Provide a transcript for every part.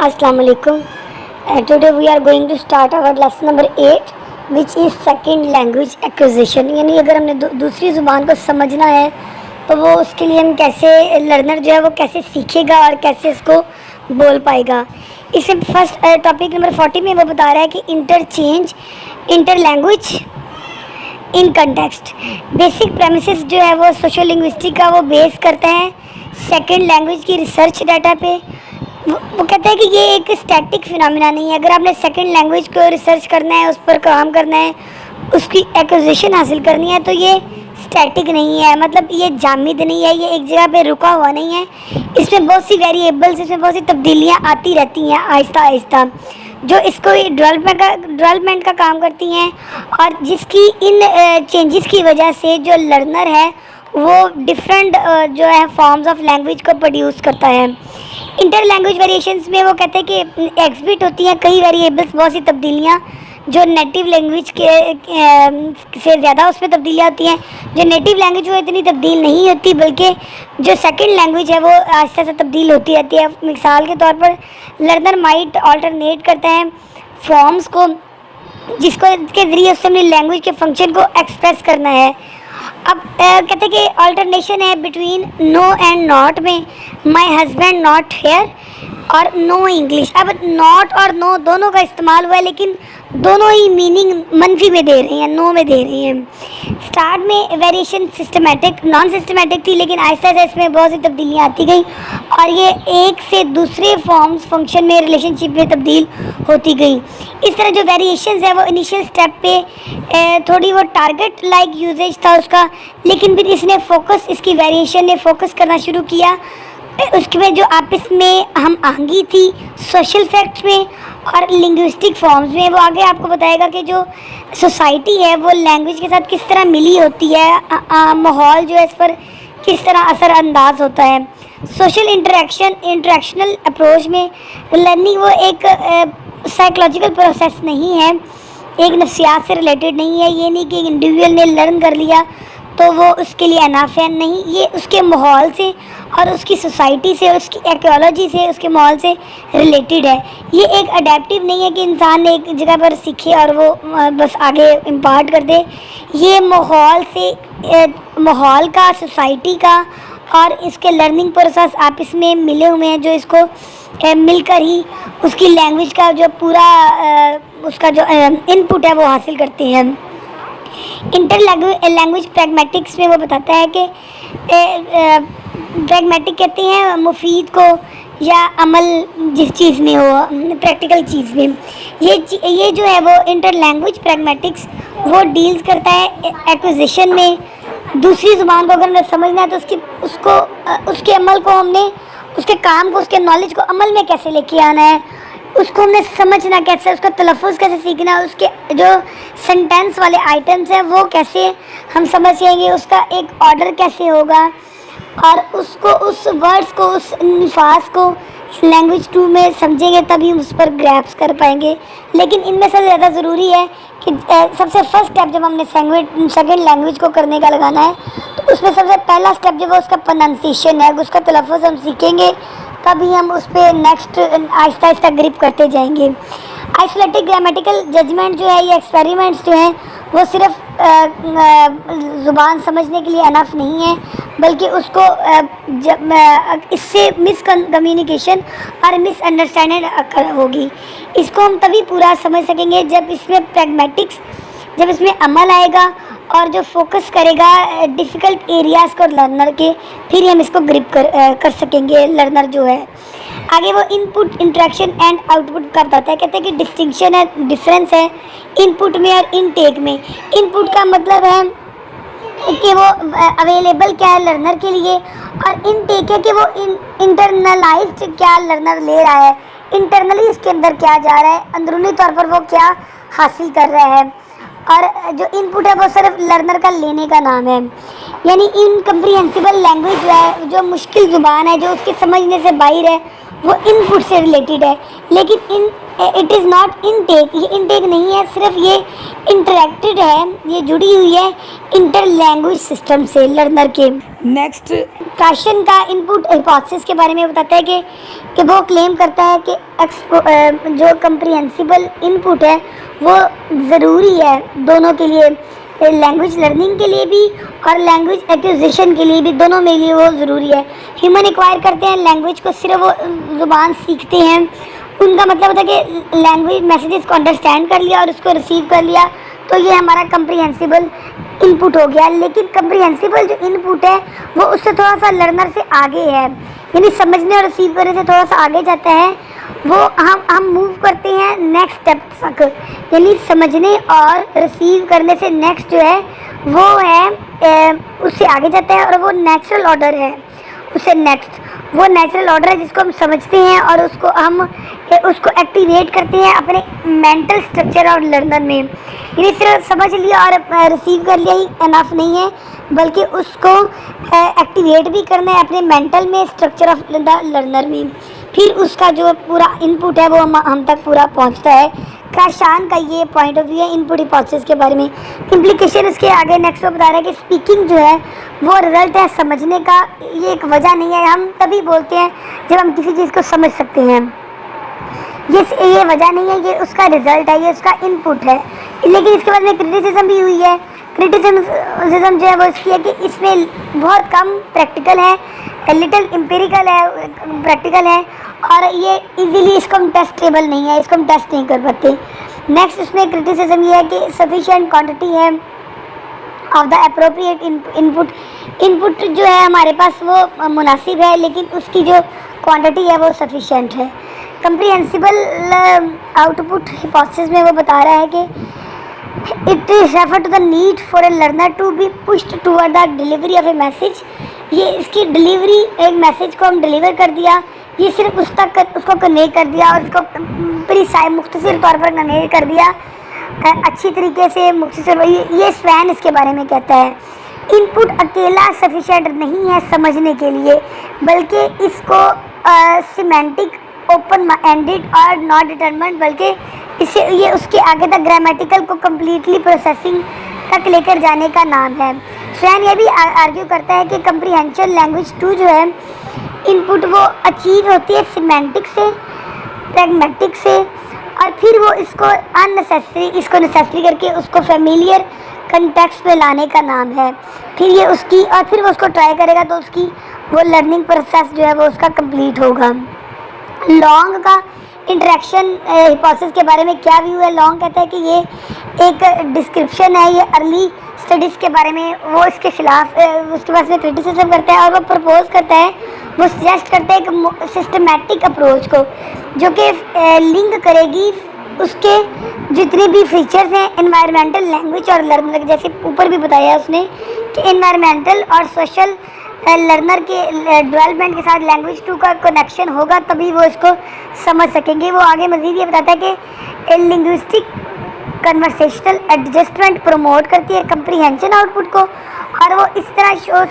Assalamu alaikum. Today we are going to start our lesson number 8 which is second language acquisition. यानी अगर हमने दूसरी ज़ुबान को समझना है तो वो उसके लिए हम कैसे लर्नर जो है वो कैसे सीखेगा और कैसे इसको बोल पाएगा. इसमें फर्स्ट टॉपिक नंबर 40 में वो बता रहा है कि interchange inter language in context. Basic premises जो है वो सोशल लिंग्विस्टिक का वो बेस करते हैं सेकेंड लैंग्वेज की रिसर्च डाटा पे. वो कहते हैं कि ये एक स्टैटिक फिनोमिना नहीं है. अगर आपने सेकंड लैंग्वेज को रिसर्च करना है, उस पर काम करना है, उसकी एक्विजिशन हासिल करनी है तो ये स्टैटिक नहीं है. मतलब ये जामिद नहीं है, ये एक जगह पे रुका हुआ नहीं है. इसमें बहुत सी वेरिएबल्स, इसमें बहुत सी तब्दीलियाँ आती रहती हैं आहिस्ता आहिस्ता, जो इसको डेवलपमेंट का काम करती हैं और जिसकी इन चेंजेस की वजह से जो लर्नर है वो डिफरेंट जो है फॉर्म्स ऑफ लैंग्वेज को प्रोड्यूस करता है. इंटर लैंग्वेज वेरिएशंस में वो कहते हैं कि एग्जिबिट होती हैं कई वेरिएबल्स, बहुत सी तब्दीलियाँ जो नेटिव लैंग्वेज के से ज़्यादा उसमें तब्दीलियाँ होती हैं. जो नेटिव लैंग्वेज वो इतनी तब्दील नहीं होती, बल्कि जो सेकंड लैंग्वेज है वो आहिस्ता से तब्दील होती रहती है. मिसाल के तौर पर लर्नर माइट ऑल्टरनेट करते हैं फॉर्म्स को जिसको के ज़रिए उससे अपनी लैंग्वेज के फंक्शन को एक्सप्रेस करना है. अब कहते हैं कि अल्टरनेशन है बिटवीन नो एंड नॉट में माई हस्बैंड नॉट हेयर और नो इंग्लिश. अब नॉट और नो दोनों का इस्तेमाल हुआ है लेकिन दोनों ही मीनिंग मनफी में दे रहे हैं, नो में दे रहे हैं. स्टार्ट में वेरिएशन सिस्टमेटिक नॉन सिस्टमेटिक थी लेकिन आहिस्ता आहिस्ता इसमें बहुत सी तब्दीलियाँ आती गई और ये एक से दूसरे फॉर्म्स फंक्शन में रिलेशनशिप में तब्दील होती गई. इस तरह जो वेरिएशंस है वो इनिशियल स्टेप पे थोड़ी वो टारगेट लाइक यूजेज था उसका, लेकिन फिर इसने फोकस, इसकी वेरिएशन ने फोकस करना शुरू किया उसके में जो आपस में हम आहंगी थी सोशल फैक्ट्स में और लिंग्विस्टिक फॉर्म्स में. वो आगे आपको बताएगा कि जो सोसाइटी है वो लैंग्वेज के साथ किस तरह मिली होती है, माहौल जो है इस पर किस तरह असरअंदाज होता है. सोशल इंटरेक्शनल अप्रोच में लर्निंग वो एक साइकोलॉजिकल प्रोसेस नहीं है, एक नफ्सियात से रिलेटेड नहीं है. ये नहीं कि एक इंडिविजुअल ने लर्न कर लिया तो वो उसके लिए अनाफ है, नहीं. ये उसके माहौल से और उसकी सोसाइटी से, उसकी एक्योलॉजी से, उसके माहौल से रिलेटेड है. ये एक अडेप्टिव नहीं है कि इंसान ने एक जगह पर सीखे और वो बस आगे इम्पार्ट कर दे. ये माहौल से, माहौल का, सोसाइटी का और इसके लर्निंग प्रोसेस आपस में मिले हुए हैं, जो इसको मिलकर ही उसकी लैंग्वेज का जो पूरा उसका जो इनपुट है वो हासिल करते हैं. इंटर लैंग्वेज प्रैग्मेटिक्स में वो बताता है कि प्रैग्मेटिक कहते हैं मुफीद को या अमल जिस चीज़ में हो, प्रैक्टिकल चीज़ में. ये जो है वो इंटर लैंग्वेज प्रैग्मेटिक्स वो डील्स करता है एक्विजिशन में. दूसरी ज़ुबान को अगर हमें समझना है तो उसके अमल को हमने, उसके काम को, उसके नॉलेज को अमल में कैसे लेके आना है, उसको हमने समझना कैसे, उसका तलफ़ुज़ कैसे सीखना, उसके जो सेंटेंस वाले आइटम्स हैं वो कैसे हम समझ जाएंगे, उसका एक ऑर्डर कैसे होगा और उसको, उस वर्ड्स को, उस अल्फाज को लैंग्वेज 2 में समझेंगे तभी हम उस पर ग्रैप्स कर पाएंगे. लेकिन इनमें से ज़्यादा ज़रूरी है कि सबसे फर्स्ट स्टेप जब हमने सेकेंड लैंग्वेज को करने का लगाना है तो उसमें सबसे पहला स्टेप जो वो उसका प्रोनाउंसिएशन है, उसका तलफ़ुज़ हम सीखेंगे तभी हम उस पर नेक्स्ट आहिस्ता आहिस्ता ग्रिप करते जाएंगे. आइसोलेटेड ग्रामेटिकल जजमेंट जो है, ये एक्सपेरिमेंट्स जो हैं वो सिर्फ ज़ुबान समझने के लिए अनफ नहीं है, बल्कि उसको इससे मिसकम्युनिकेशन और मिसअंडरस्टैंडिंग होगी. इसको हम तभी पूरा समझ सकेंगे जब इसमें प्रैग्मेटिक्स, जब इसमें अमल आएगा और जो फोकस करेगा डिफ़िकल्ट एरियाज़ को लर्नर के, फिर हम इसको ग्रिप कर सकेंगे लर्नर जो है. आगे वो इनपुट, इंटरेक्शन एंड आउटपुट का बताता है. कहते हैं कि डिस्टिंक्शन है, डिफरेंस है इनपुट में और इनटेक में. इनपुट का मतलब है कि वो अवेलेबल क्या है लर्नर के लिए, और इनटेक है कि वो इंटरनलाइज्ड क्या लर्नर ले रहा है, इंटरनली इसके अंदर क्या जा रहा है, अंदरूनी तौर पर वो क्या हासिल कर रहा है. और जो इनपुट है वो सिर्फ लर्नर का लेने का नाम है. यानी इनकम्प्रीहेंसिबल लैंग्वेज जो है, जो मुश्किल ज़ुबान है, जो उसके समझने से बाहर है, वो इनपुट से रिलेटेड है, लेकिन इट इज़ नॉट इनटेक, ये इनटेक नहीं है, सिर्फ ये इंटरेक्टेड है, ये जुड़ी हुई है इंटर लैंग्वेज सिस्टम से लर्नर के। नेक्स्ट काशन का इनपुट हिपोथेसिस के बारे में बताता है कि वो क्लेम करता है कि जो कंप्रिहेंसिबल इनपुट है वो ज़रूरी है दोनों के लिए, लैंग्वेज लर्निंग के लिए भी और लैंग्वेज एक्विजिशन के लिए भी, दोनों में लिए वो ज़रूरी है। ह्यूमन एक्वायर करते हैं लैंग्वेज को, सिर्फ वो ज़ुबान सीखते हैं, उनका मतलब होता है कि लैंग्वेज मैसेजेस को अंडरस्टैंड कर लिया और उसको रिसीव कर लिया, तो ये हमारा कंप्रिहेंसिबल इनपुट हो गया। लेकिन कंप्रिहेंसिबल जो इनपुट है वो उससे थोड़ा सा लर्नर से आगे है, यानी समझने और रिसीव करने से थोड़ा सा आगे जाता है। वो हम मूव करते हैं नेक्स्ट स्टेप तक, यानी समझने और रिसीव करने से नेक्स्ट जो है वो है उससे आगे जाता है, और वो नेचुरल ऑर्डर है उससे नेक्स्ट। वो नेचुरल ऑर्डर है जिसको हम समझते हैं और उसको एक्टिवेट करते हैं अपने मेंटल स्ट्रक्चर और लर्नर में। यानी सिर्फ समझ लिया और रिसीव कर लिया ही इनफ नहीं है, बल्कि उसको एक्टिवेट भी करना है अपने मेंटल में, स्ट्रक्चर ऑफ द लर्नर में। फिर उसका जो पूरा इनपुट है वो हम तक पूरा पहुंचता है। काशान का ये पॉइंट ऑफ व्यू है इनपुट हिपोथेसिस के बारे में। इम्प्लीकेशन इसके आगे नेक्स्ट वो बता रहा है कि स्पीकिंग जो है वो रिजल्ट है समझने का, ये एक वजह नहीं है। हम तभी बोलते हैं जब हम किसी चीज़ को समझ सकते हैं, ये वजह नहीं है, ये उसका रिजल्ट है, ये उसका इनपुट है। लेकिन इसके बाद में क्रिटिसिज्म भी हुई है। क्रिटिसिज्म जो है वो इसकी है कि इसमें बहुत कम प्रैक्टिकल है, लिटिल एम्पिरिकल है, प्रैक्टिकल है, और ये इजीली इसको हम टेस्टेबल नहीं है, इसको हम टेस्ट नहीं कर पाते। नेक्स्ट उसमें क्रिटिसिज्म ये है कि सफिशिएंट क्वांटिटी है ऑफ द अप्रोप्रिएट इनपुट जो है हमारे पास वो मुनासिब है, लेकिन उसकी जो क्वांटिटी है वो सफिशिएंट है। कंप्रिहेंसिबल आउटपुट हिपोथेसिस में वो बता रहा है कि it is refer to the need for a learner to be pushed toward the delivery of a message. ये इसकी डिलीवरी, एक मैसेज को हम डिलीवर कर दिया, ये सिर्फ उसको कन्वे कर दिया और उसको प्रिसाइज मुख्तसर तौर पर कन्वे कर दिया अच्छी तरीके से, मुख्तसर। ये स्वैन इसके बारे में कहता है इनपुट अकेला सफिशिएंट नहीं है समझने के लिए, बल्कि इसको सिमेंटिक, ओपन एंडेड और नॉट डिटरमिन्ड, बल्कि इसे ये उसके आगे तक ग्रामेटिकल को कम्प्लीटली प्रोसेसिंग तक लेकर जाने का नाम है। स्वैन ये भी आर्ग्यू करता है कि कंप्रीहेंशन लैंग्वेज 2 जो है इनपुट वो अचीव होती है सिमेंटिक से, प्रैग्मेटिक से, और फिर वो इसको नेसेसरी करके उसको फेमिलियर कंटेक्स्ट में लाने का नाम है। फिर ये उसकी, और फिर वो उसको ट्राई करेगा तो उसकी वो लर्निंग प्रोसेस जो है वो उसका कंप्लीट होगा। लॉन्ग का इंटरेक्शन हिपोथेसिस के बारे में क्या व्यू है? लॉन्ग कहता है कि ये एक डिस्क्रिप्शन है, ये अर्ली स्टडीज़ के बारे में, वो इसके खिलाफ उसके पास में क्रिटिसिज्म करता है और वो प्रपोज करता है, वो सजेस्ट करता है एक सिस्टमेटिक अप्रोच को जो कि लिंक करेगी उसके जितने भी फीचर्स हैं एनवायरमेंटल, लैंग्वेज और लर्नर, जैसे ऊपर भी बताया उसने कि एनवायरमेंटल और सोशल लर्नर के डेवलपमेंट के साथ लैंग्वेज 2 का कनेक्शन होगा, तभी वो इसको समझ सकेंगे। वो आगे मज़ीद ये बताता है कि लिंग्विस्टिक कन्वर्सेशनल एडजस्टमेंट प्रमोट करती है कंप्रीहेंशन आउटपुट को, और वो इस तरह शोज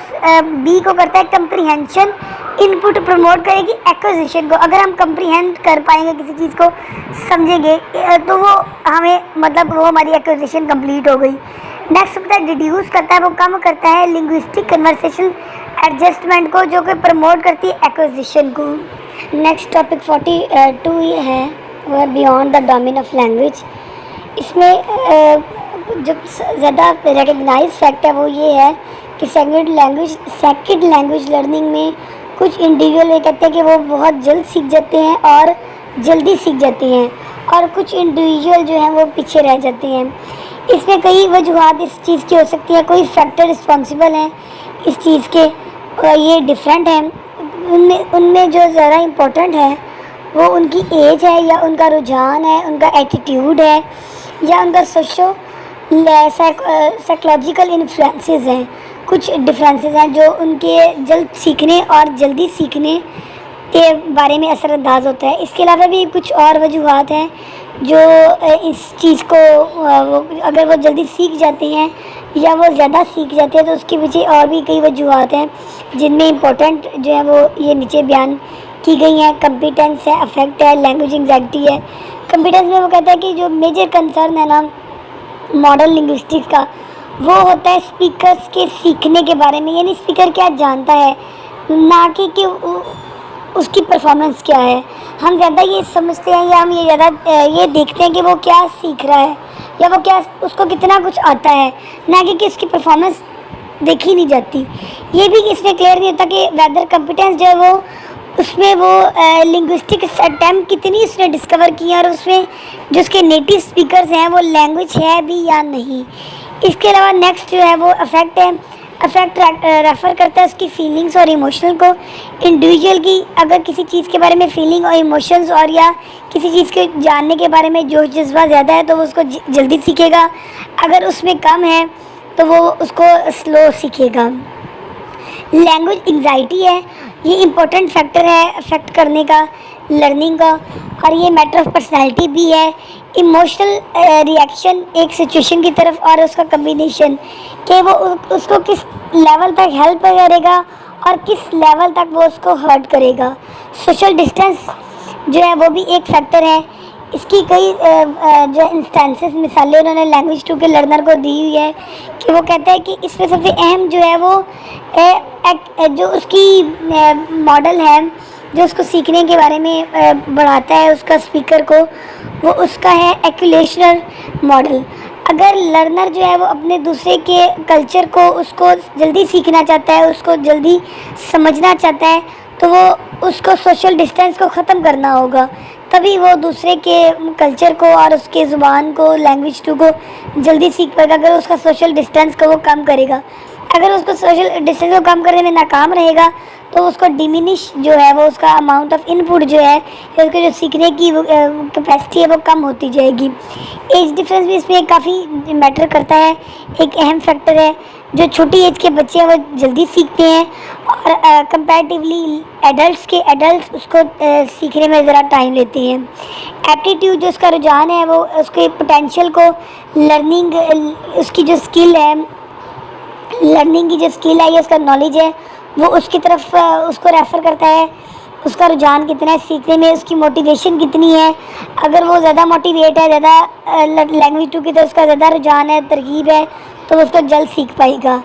बी को करता है कंप्रीहेंशन इनपुट प्रमोट करेगी एक्विजिशन को। अगर हम कंप्रीहेंड कर पाएंगे किसी चीज़ को, समझेंगे, तो वो हमें मतलब वो हमारी एक्विजिशन कंप्लीट हो गई। नेक्स्ट पता है डिड्यूस करता है, वो कम करता है लिंग्विस्टिक कन्वर्सेशनल एडजस्टमेंट को, जो कि प्रमोट करती है एक्विजिशन को। नेक्स्ट टॉपिक 42 ये है वो beyond the domain of language. इसमें जो ज़्यादा रिकग्नाइज फैक्ट है वो ये है कि सेकंड लैंग्वेज लर्निंग में कुछ इंडिविजुअल ये कहते हैं कि वो बहुत जल्द सीख जाते हैं और जल्दी सीख जाते हैं, और कुछ इंडिविजुअल जो हैं वो पीछे रह जाते हैं। इसमें कई वजूहत इस चीज़ की हो सकती है, कोई फैक्टर रिस्पॉन्सिबल हैं इस चीज़ के, और ये डिफरेंट हैं। उनमें जो ज़्यादा इम्पोर्टेंट है वो उनकी एज है, या उनका रुझान है, उनका एटीट्यूड है, या उनका सोशो साइकोलॉजिकल इन्फ्लुएंसेस हैं। कुछ डिफरेंसेस हैं जो उनके जल्द सीखने और जल्दी सीखने के बारे में असरअंदाज होता है। इसके अलावा भी कुछ और वजूहत हैं जो इस चीज़ को अगर वो जल्दी सीख जाते हैं या वो ज़्यादा सीख जाते हैं तो उसके पीछे और भी कई वजूहत हैं, जिनमें इम्पोर्टेंट जो है वो ये नीचे बयान की गई हैं। कम्पिटेंस है, अफेक्ट है, लैंग्वेज एंग्जाइटी है। कम्पिटेंस में वो कहता है कि जो मेजर कंसर्न है ना मॉडर्न लिंग्विस्टिक्स का, वो होता है स्पीकर्स के सीखने के बारे में, यानी स्पीकर क्या जानता है, ना कि उसकी परफॉर्मेंस क्या है। हम ज़्यादा ये समझते हैं या हम ये ज़्यादा ये देखते हैं कि वो क्या सीख रहा है या वो क्या उसको कितना कुछ आता है, ना कि उसकी परफॉर्मेंस देखी नहीं जाती। ये भी इसमें क्लियर नहीं होता कि वेदर कॉम्पिटेंस जो है वो उसमें वो लिंग्विस्टिक्स अटैम्प्ट कितनी उसने डिस्कवर की है और उसमें जो उसके नेटिव स्पीकर्स हैं वो लैंग्वेज है भी या नहीं। इसके अलावा नेक्स्ट जो है वो अफेक्ट है। अफेक्ट रेफ़र करता है उसकी फीलिंग्स और इमोशनल को। इंडिविजुअल की अगर किसी चीज़ के बारे में फीलिंग और इमोशंस और या किसी चीज़ के जानने के बारे में जोश जज्बा ज़्यादा है तो वो उसको जल्दी सीखेगा। अगर उसमें कम है तो वो उसको स्लो सीखेगा। लैंग्वेज एंग्जाइटी है, ये इम्पोर्टेंट फैक्टर है अफेक्ट करने का लर्निंग का, और ये मैटर ऑफ पर्सनैलिटी भी है। इमोशनल रिएक्शन एक सिचुएशन की तरफ और उसका कम्बिनेशन कि वो उसको किस लेवल तक हेल्प करेगा और किस लेवल तक वो उसको हर्ट करेगा। सोशल डिस्टेंस जो है वो भी एक फैक्टर है। इसकी कई जो इंस्टेंसेस मिसालें उन्होंने लैंग्वेज 2 के लर्नर को दी हुई है कि वो कहता है कि इसमें सबसे अहम जो है वो जो उसकी मॉडल है जो उसको सीखने के बारे में बढ़ाता है उसका स्पीकर को, वो उसका है एक्युलेशनल मॉडल। अगर लर्नर जो है वो अपने दूसरे के कल्चर को उसको जल्दी सीखना चाहता है, उसको जल्दी समझना चाहता है, तो वो उसको सोशल डिस्टेंस को ख़त्म करना होगा, तभी वो दूसरे के कल्चर को और उसके ज़ुबान को लैंग्वेज 2 को जल्दी सीख पाएगा। अगर उसका सोशल डिस्टेंस को वो कम करेगा, अगर उसको सोशल डिस्टेंस को कम करने में नाकाम रहेगा तो उसको डिमिनिश जो है वो उसका अमाउंट ऑफ इनपुट जो है या उसके जो सीखने की कैपेसिटी है वो कम होती जाएगी। एज डिफरेंस भी इसमें काफ़ी मैटर करता है, एक अहम फैक्टर है। जो छोटी एज के बच्चे हैं वो जल्दी सीखते हैं और कंपैरेटिवली एडल्ट्स उसको सीखने में ज़रा टाइम लेते हैं। एप्टीट्यूड जो उसका रुझान है वो उसके पोटेंशियल को लर्निंग उसकी जो स्किल है लर्निंग की जो स्किल है या उसका नॉलेज है वो उसकी तरफ उसको रेफ़र करता है। उसका रुझान कितना है सीखने में, उसकी मोटिवेशन कितनी है। अगर वो ज़्यादा मोटिवेट है, ज़्यादा लैंग्वेज 2 की तरफ उसका ज़्यादा रुझान है, तरकीब है, तो वो उसको जल्द सीख पाएगा।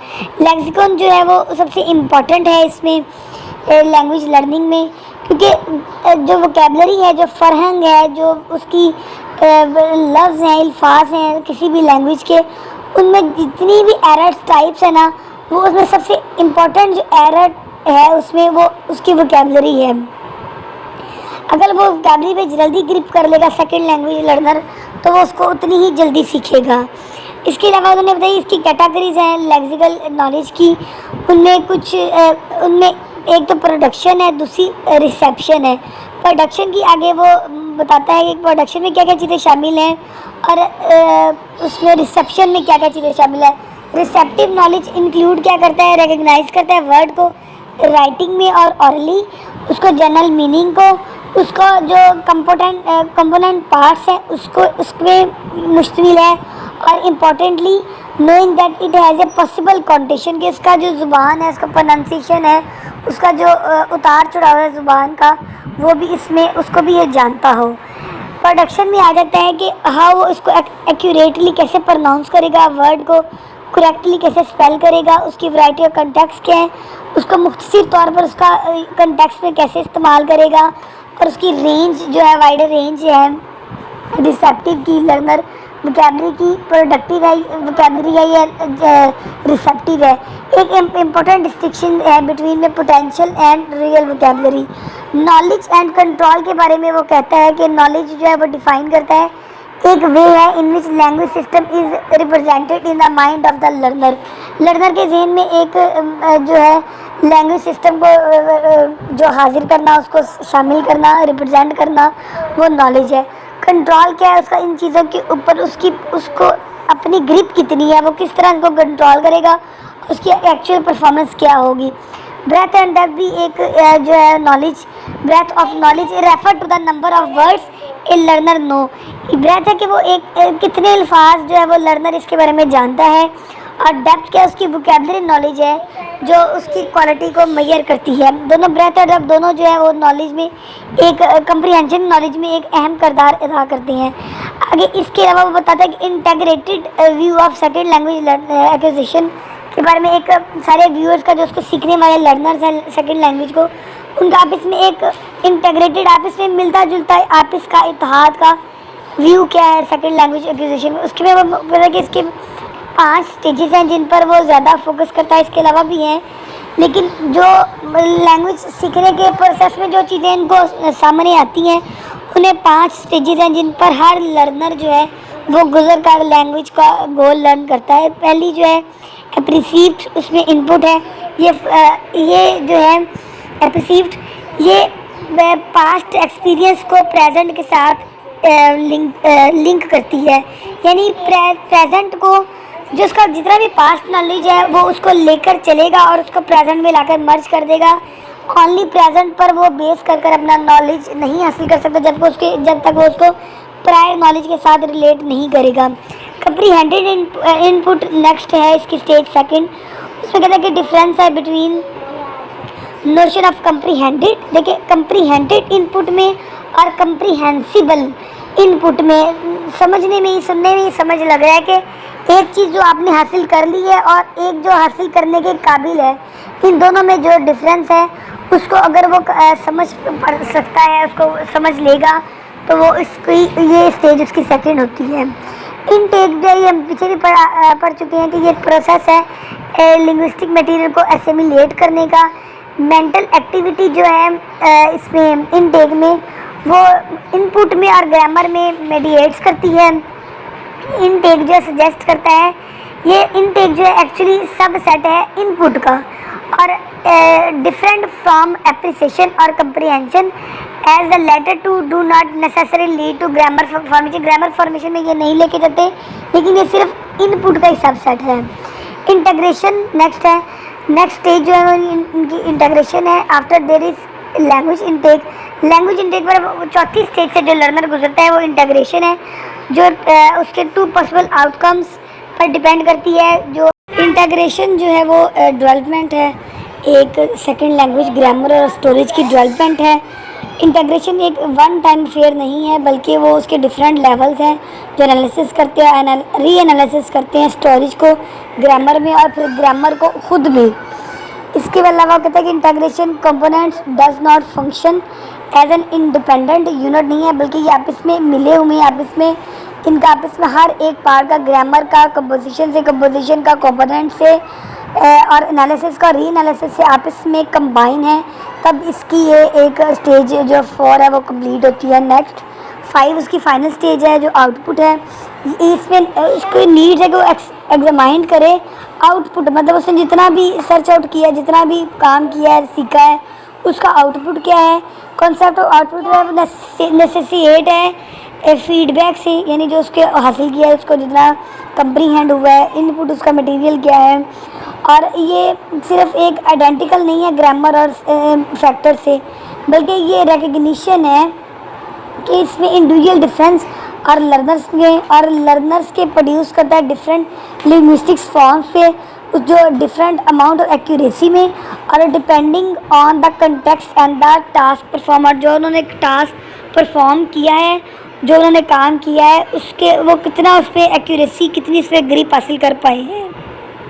लेक्सिकॉन जो है वो सबसे इम्पॉर्टेंट है इसमें लैंग्वेज लर्निंग में, क्योंकि जो वोकेबलरी है, जो फरहंग है, जो उसकी लफ्ज़ हैं, अल्फाज हैं किसी भी लैंग्वेज के, उनमें जितनी भी एरर्स टाइप्स है ना, वो उसमें सबसे इम्पोर्टेंट जो एरर है उसमें वो उसकी वोकेबलरी है। अगर वो वोकेबलरी पे जल्दी ग्रिप कर लेगा सेकंड लैंग्वेज लर्नर तो वो उसको उतनी ही जल्दी सीखेगा। इसके अलावा उन्होंने बताई इसकी कैटेगरीज हैं लेक्सिकल नॉलेज की। उनमें एक तो प्रोडक्शन है, दूसरी रिसेप्शन है। प्रोडक्शन की आगे वो बताता है कि प्रोडक्शन में क्या क्या चीज़ें शामिल हैं और उसमें रिसेप्शन में क्या क्या चीज़ें शामिल है। रिसेप्टिव नॉलेज इंक्लूड क्या करता है, रिकग्नाइज करता है वर्ड को राइटिंग में और ऑरली, उसको जनरल मीनिंग को, उसको जो कंपोनेंट पार्ट्स हैं उसको उसमें मुश्तमिल है, और importantly knowing that it has a possible कॉन्टेशन कि उसका जो ज़ुबान है, उसका प्रोनाउंसिएशन है, उसका जो उतार चढ़ाव है ज़ुबान का, वो भी इसमें उसको भी ये जानता हो। प्रोडक्शन में आ जाता है कि हाँ वो इसको एक्यूरेटली कैसे प्रोनाउंस करेगा, वर्ड को करेक्टली कैसे स्पेल करेगा, उसकी वैरायटी ऑफ कंटेक्स्ट क्या है, उसको मुख्तसर तौर पर उसका कंटेक्स्ट में कैसे इस्तेमाल करेगा, और उसकी रेंज जो है वाइडर रेंज है रिसेप्टिव की लर्नर वोकेबलरी की, प्रोडक्टिव है वोकेबलरी है या रिसेप्टिव है। एक इम्पोर्टेंट डिस्टिंक्शन है बिटवीन में potential and real vocabulary. Knowledge and control के बारे में वो कहता है कि नॉलेज जो है वो डिफाइन करता है एक वे है in which language system is represented in the mind of the learner. Learner के जहन में एक जो है लैंग्वेज सिस्टम को जो हाजिर करना, उसको शामिल करना, रिप्रेजेंट करना, वो नॉलेज है। कंट्रोल क्या है उसका इन चीज़ों के ऊपर, उसको अपनी ग्रिप कितनी है, वो किस तरह इसको कंट्रोल करेगा, उसकी एक्चुअल परफॉर्मेंस क्या होगी। ब्रेथ एंड डेप्थ भी एक जो है knowledge, breath of knowledge refer to the number of words a learner know. Breath है कि वो एक कितने अल्फाज जो है वो लर्नर इसके बारे में जानता है, और डेप्थ क्या है, उसकी वोकेबलरी नॉलेज है जो उसकी क्वालिटी को मेजर करती है। दोनों ब्रेथ और डेप्थ दोनों जो है वो नॉलेज में एक कंप्रीहेंशन नॉलेज में एक अहम किरदार अदा करते हैं। आगे इसके अलावा वो बताता है कि integrated view of second language acquisition के बारे में, एक सारे व्यूअर्स का जो उसको सीखने वाले लर्नर्स हैं सेकेंड लैंग्वेज को, उनका आपस में एक इंटेग्रेटेड आपस में मिलता जुलता आपस का इत्तेहाद का व्यू क्या है सेकेंड लैंग्वेज एक्विजिशन में। उसके में वो पता है कि इसके 5 स्टेजेस हैं जिन पर वो ज़्यादा फोकस करता है। इसके अलावा भी हैं, लेकिन जो लैंग्वेज सीखने के प्रोसेस में जो चीज़ें इनको सामने आती हैं उन्हें 5 स्टेजेस हैं जिन पर हर लर्नर जो है वो गुजर कर लैंग्वेज का गोल लर्न करता है। पहली जो है एप्रिसीव्ड, उसमें इनपुट है। ये जो है एप्रिसीव्ड, ये पास्ट एक्सपीरियंस को प्रेजेंट के साथ लिंक करती है, यानी प्रेजेंट को जो उसका जितना भी पास्ट नॉलेज है वो उसको लेकर चलेगा और उसको प्रेजेंट में लाकर मर्ज कर देगा। ओनली प्रेजेंट पर वो बेस कर अपना नॉलेज नहीं हासिल कर सकता जब तक वो उसको प्रायर नॉलेज के साथ रिलेट नहीं करेगा। कंप्रीहेंडेड इनपुट नेक्स्ट है इसकी स्टेज सेकंड। उसमें कहते हैं कि डिफरेंस है बिटवीन नोशन ऑफ कंप्रीहेंडेड। देखिए कंप्रीहेंडेड इनपुट में और कंप्रीहेंसिबल इनपुट में समझने में ही सुनने में ही समझ लग रहा है कि एक चीज़ जो आपने हासिल कर ली है और एक जो हासिल करने के काबिल है, इन दोनों में जो डिफरेंस है उसको अगर वो समझ पढ़ सकता है, उसको समझ लेगा, तो वो इसकी ये स्टेज उसकी सेकंड होती है। इनटेक भी हम पीछे भी पढ़ चुके हैं कि ये एक प्रोसेस है लिंग्विस्टिक मटेरियल को एसिमिलेट करने का। मेंटल एक्टिविटी जो है इसमें इनटेक में वो इनपुट में और ग्रामर में मेडिएट्स करती है। इनटेक जो सजेस्ट करता है, ये इनटेक जो है एक्चुअली सब सेट है इनपुट का और डिफरेंट फ्रॉम एप्रिसिएशन और comprehension as the latter two do not necessary lead to grammar formation. Grammar formation में ये नहीं लेके जाते, लेकिन ये सिर्फ इनपुट का ही सब सेट है। इंटीग्रेशन नेक्स्ट है, नेक्स्ट स्टेज जो है इनकी इंटीग्रेशन है। After there is language intake. Language intake पर चौथी स्टेज से जो लर्नर गुजरता है वो इंटीग्रेशन है, जो उसके 2 पॉसिबल आउटकम्स पर डिपेंड करती है। जो इंटीग्रेशन जो है वो डेवलपमेंट है, एक सेकंड लैंग्वेज ग्रामर और स्टोरेज की डेवलपमेंट है। इंटीग्रेशन एक वन टाइम फेयर नहीं है, बल्कि वो उसके डिफरेंट लेवल्स हैं जो एनालिसिस करते हैं, री एनालिसिस करते हैं स्टोरेज को ग्रामर में और फिर ग्रामर को खुद में। इसके अलावा कहते हैं कि integration components does not function as an independent unit नहीं है, बल्कि ये आपस में मिले हुए हैं, आपस में इनका आपस में हर एक पार्ट का ग्रामर का कंपोजिशन का कंपोनेंट से और एनालिसिस का री एनालिसिस से आपस में कंबाइन है, तब इसकी ये एक स्टेज जो 4 है वो कंप्लीट होती है। नेक्स्ट 5 उसकी फाइनल स्टेज है जो आउटपुट है। इसमें उसको नीड है कि वो एग्जामाइन करे आउटपुट, मतलब उसने जितना भी सर्च आउट किया, जितना भी काम किया है, सीखा है, उसका आउटपुट क्या है। कॉन्सेप्ट ऑफ आउटपुट नेसेसिएट है फीडबैक से, यानी जो उसके हासिल किया है उसको जितना कंप्रीहेंड हुआ है। इनपुट उसका मटेरियल क्या है, और ये सिर्फ एक आइडेंटिकल नहीं है ग्रामर और फैक्टर से, बल्कि ये रिकग्निशन है कि इसमें इंडिविजुअल डिफरेंस और लर्नर्स के प्रोड्यूस करता है डिफरेंट लिंग्विस्टिक्स फॉर्म्स पे, जो डिफरेंट अमाउंट ऑफ एक्यूरेसी में, और depending on the context and the task performer, जो उन्होंने टास्क परफॉर्म किया है, जो उन्होंने काम किया है, उसके वो कितना उस पर एक्यूरेसी, कितनी उस पर ग्रिप हासिल कर पाए हैं।